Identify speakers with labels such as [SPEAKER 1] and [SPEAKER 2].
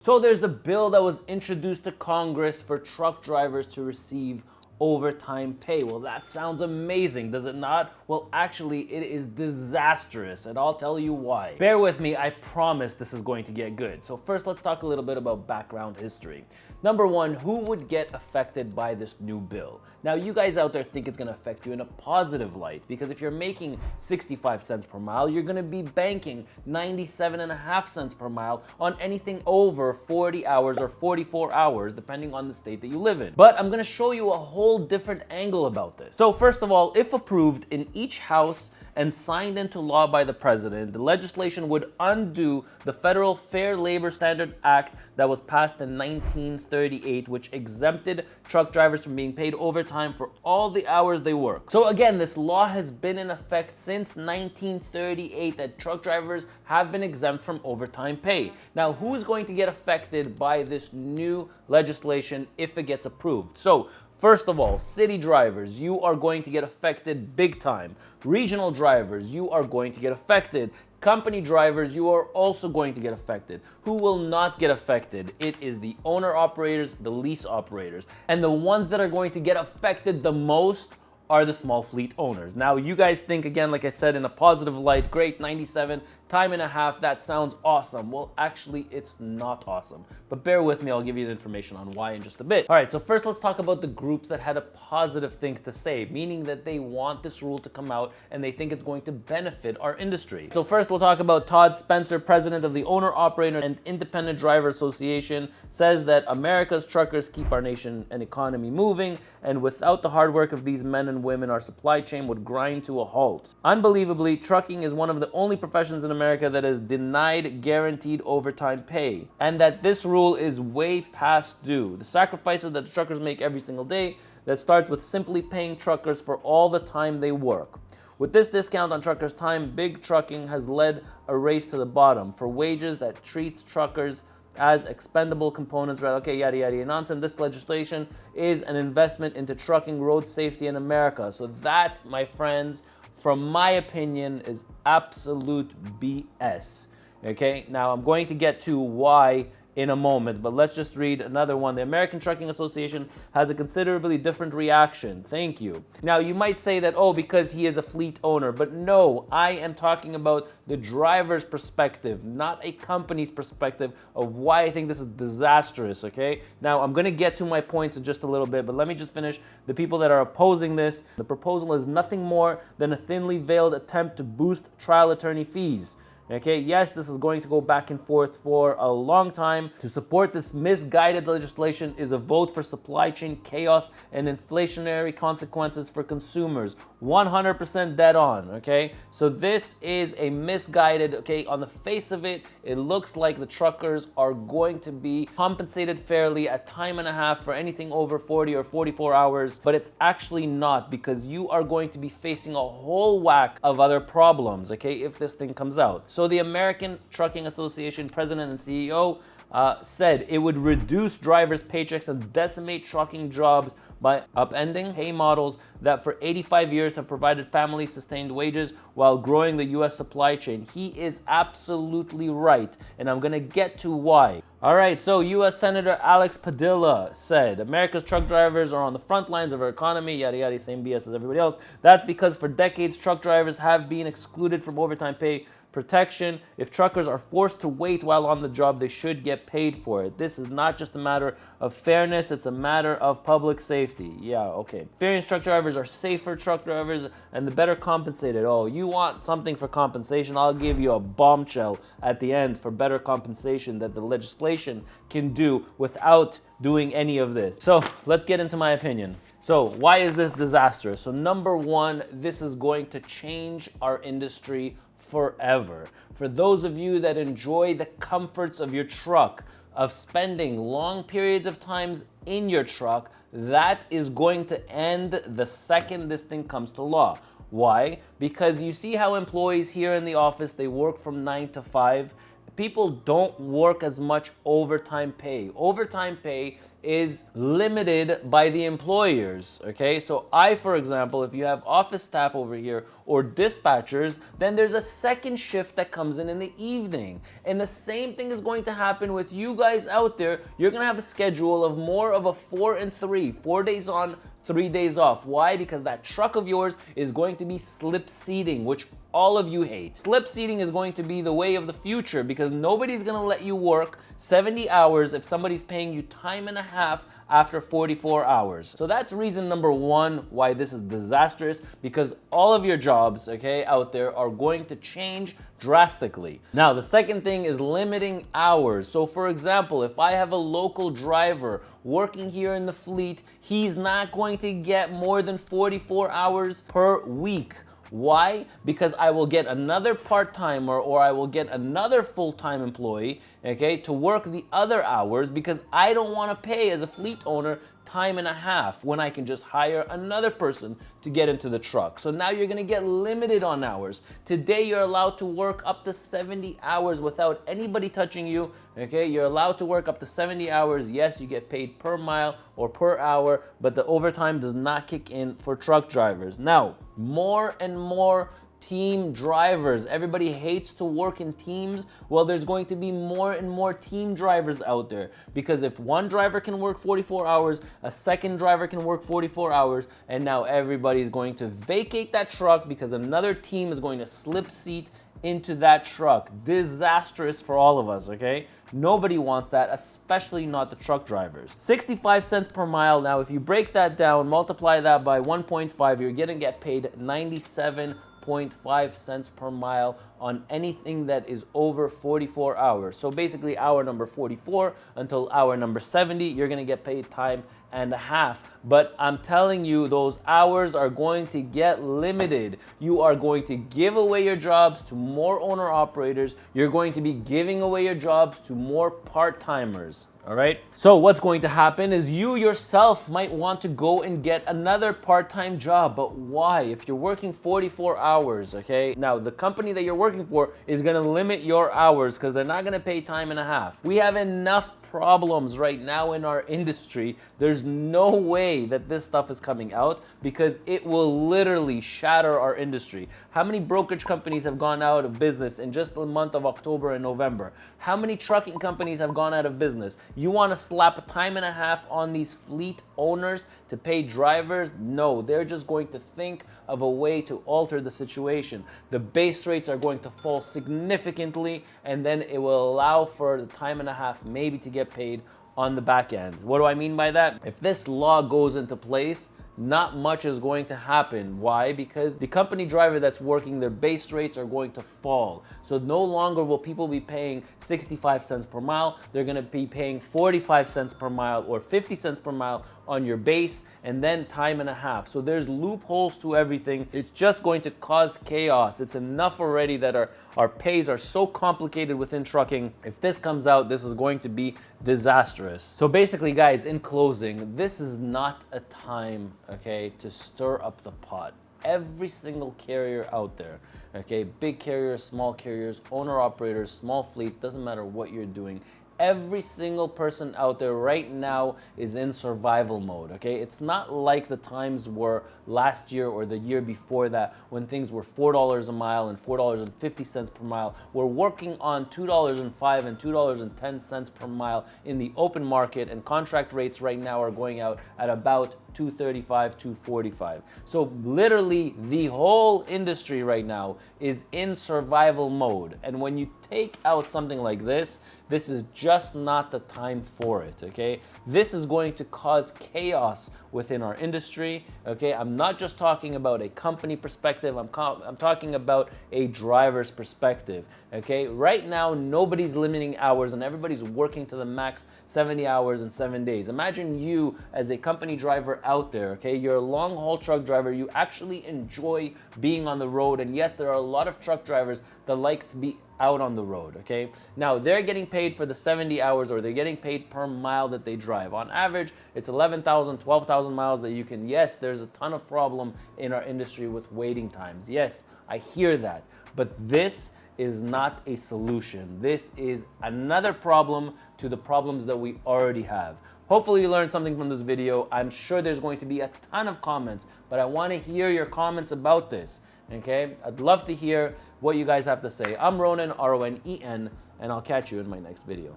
[SPEAKER 1] So there's a bill that was introduced to Congress for truck drivers to receive overtime pay. Well, that sounds amazing, does it not? Well, actually, it is disastrous, and I'll tell you why. Bear with me, I promise this is going to get good. So first, let's talk a little bit about background history. Number one, who would get affected by this new bill? Now, you guys out there think it's gonna affect you in a positive light, because if you're making 65 cents per mile, you're gonna be banking 97.5 cents per mile on anything over 40 hours or 44 hours, depending on the state that you live in. But I'm gonna show you a whole different angle about this. So first of all, if approved in each house and signed into law by the president, the legislation would undo the Federal Fair Labor Standard Act that was passed in 1938, which exempted truck drivers from being paid overtime for all the hours they work. So again, this law has been in effect since 1938, that truck drivers have been exempt from overtime pay. Now, who is going to get affected by this new legislation if it gets approved? So first of all, city drivers, you are going to get affected big time. Regional drivers, you are going to get affected. Company drivers, you are also going to get affected. Who will not get affected? It is the owner operators, the lease operators. And the ones that are going to get affected the most are the small fleet owners. Now, you guys think, again, like I said, in a positive light, great, 97, time and a half, that sounds awesome. Well, actually, it's not awesome. But bear with me, I'll give you the information on why in just a bit. All right, so first let's talk about the groups that had a positive thing to say, meaning that they want this rule to come out and they think it's going to benefit our industry. So first we'll talk about Todd Spencer, president of the Owner Operator and Independent Driver Association, says that America's truckers keep our nation and economy moving, and without the hard work of these men and women, our supply chain would grind to a halt. Unbelievably, trucking is one of the only professions in America that is denied guaranteed overtime pay, and that this rule is way past due. The sacrifices that the truckers make every single day, that starts with simply paying truckers for all the time they work. With this discount on truckers' time, big trucking has led a race to the bottom for wages that treats truckers as expendable components, right? Okay, yada, yada, nonsense. This legislation is an investment into trucking road safety in America. So that, my friends, from my opinion, is absolute BS. Okay, now I'm going to get to why in a moment, but let's just read another one. The American Trucking Association has a considerably different reaction. Thank you. Now, you might say that, oh, because he is a fleet owner, but no, I am talking about the driver's perspective, not a company's perspective of why I think this is disastrous, okay? Now, I'm gonna get to my points in just a little bit, but let me just finish. The people that are opposing this, the proposal is nothing more than a thinly veiled attempt to boost trial attorney fees. Okay, yes, this is going to go back and forth for a long time. To support this misguided legislation is a vote for supply chain chaos and inflationary consequences for consumers. 100% dead on, okay? So this is a misguided, okay, on the face of it, it looks like the truckers are going to be compensated fairly at time and a half for anything over 40 or 44 hours, but it's actually not, because you are going to be facing a whole whack of other problems, okay, if this thing comes out. So the American Trucking Association president and CEO said it would reduce drivers' paychecks and decimate trucking jobs by upending pay models that for 85 years have provided family-sustained wages while growing the U.S. supply chain. He is absolutely right, and I'm gonna get to why. All right, so U.S. Senator Alex Padilla said, America's truck drivers are on the front lines of our economy, yada yada, same BS as everybody else. That's because for decades, truck drivers have been excluded from overtime pay protection. If truckers are forced to wait while on the job, they should get paid for it. This is not just a matter of fairness, it's a matter of public safety. Yeah, okay. Experienced truck drivers are safer truck drivers and the better compensated. Oh, you want something for compensation? I'll give you a bombshell at the end for better compensation that the legislation can do without doing any of this. So let's get into my opinion. So why is this disastrous? So number one, this is going to change our industry forever. For those of you that enjoy the comforts of your truck, of spending long periods of times in your truck, that is going to end the second this thing comes to law. Why? Because you see how employees here in the office, they work from 9 to 5. people don't work as much overtime pay. Overtime pay is limited by the employers, okay? So for example, if you have office staff over here or dispatchers, then there's a second shift that comes in the evening. And the same thing is going to happen with you guys out there. You're gonna have a schedule of more of a 4 and 3, 4 days on, 3 days off. Why? Because that truck of yours is going to be slip seating, which all of you hate. Slip seating is going to be the way of the future because nobody's gonna let you work 70 hours if somebody's paying you time and a half after 44 hours. So that's reason number one why this is disastrous, because all of your jobs, okay, out there are going to change drastically. Now, the second thing is limiting hours. So for example, if I have a local driver working here in the fleet, he's not going to get more than 44 hours per week. Why? Because I will get another part-timer or I will get another full-time employee, okay, to work the other hours because I don't want to pay as a fleet owner time and a half when I can just hire another person to get into the truck. So now you're gonna get limited on hours. Today you're allowed to work up to 70 hours without anybody touching you, okay? You're allowed to work up to 70 hours. Yes, you get paid per mile or per hour, but the overtime does not kick in for truck drivers. Now, more and more team drivers. Everybody hates to work in teams. Well, there's going to be more and more team drivers out there because if one driver can work 44 hours, a second driver can work 44 hours, and now everybody's going to vacate that truck because another team is going to slip seat into that truck. Disastrous for all of us, okay? Nobody wants that, especially not the truck drivers. 65 cents per mile. Now, if you break that down, multiply that by 1.5, you're gonna get paid 97.5 cents per mile on anything that is over 44 hours. So basically hour number 44 until hour number 70, you're gonna get paid time and a half. But I'm telling you, those hours are going to get limited. You are going to give away your jobs to more owner operators. You're going to be giving away your jobs to more part-timers. All right. So what's going to happen is you yourself might want to go and get another part-time job. But why? If you're working 44 hours, okay? Now, the company that you're working for is going to limit your hours because they're not going to pay time and a half. We have enough problems right now in our industry. There's no way that this stuff is coming out because it will literally shatter our industry. How many brokerage companies have gone out of business in just the month of October and November? How many trucking companies have gone out of business? You want to slap a time and a half on these fleet owners to pay drivers? No, they're just going to think of a way to alter the situation. The base rates are going to fall significantly, and then it will allow for the time and a half maybe to get paid on the back end. What do I mean by that? If this law goes into place, not much is going to happen. Why? Because the company driver that's working, their base rates are going to fall. So no longer will people be paying 65 cents per mile. They're going to be paying 45 cents per mile or 50 cents per mile on your base, and then time and a half. So there's loopholes to everything. It's just going to cause chaos. It's enough already that our pays are so complicated within trucking. If this comes out, this is going to be disastrous. So basically, guys, in closing, this is not a time, okay, to stir up the pot. Every single carrier out there, okay, big carriers, small carriers, owner operators, small fleets, doesn't matter what you're doing. Every single person out there right now is in survival mode, okay? It's not like the times were last year or the year before that when things were $4 a mile and $4.50 per mile. We're working on $2.05 and $2.10 per mile in the open market, and contract rates right now are going out at about $235, $245. So literally the whole industry right now is in survival mode. And when you take out something like this is just not the time for it, okay? This is going to cause chaos within our industry, okay? I'm not just talking about a company perspective, I'm talking about a driver's perspective, okay? Right now, nobody's limiting hours and everybody's working to the max 70 hours in 7 days. Imagine you as a company driver out there, okay? You're a long haul truck driver, you actually enjoy being on the road, and yes, there are a lot of truck drivers that like to be out on the road, okay? Now, they're getting paid for the 70 hours or they're getting paid per mile that they drive. On average, it's 11,000, 12,000 miles that you can, yes, there's a ton of problem in our industry with waiting times. Yes, I hear that. But this is not a solution. This is another problem to the problems that we already have. Hopefully you learned something from this video. I'm sure there's going to be a ton of comments, but I want to hear your comments about this, okay? I'd love to hear what you guys have to say. I'm Ronen, R-O-N-E-N, and I'll catch you in my next video.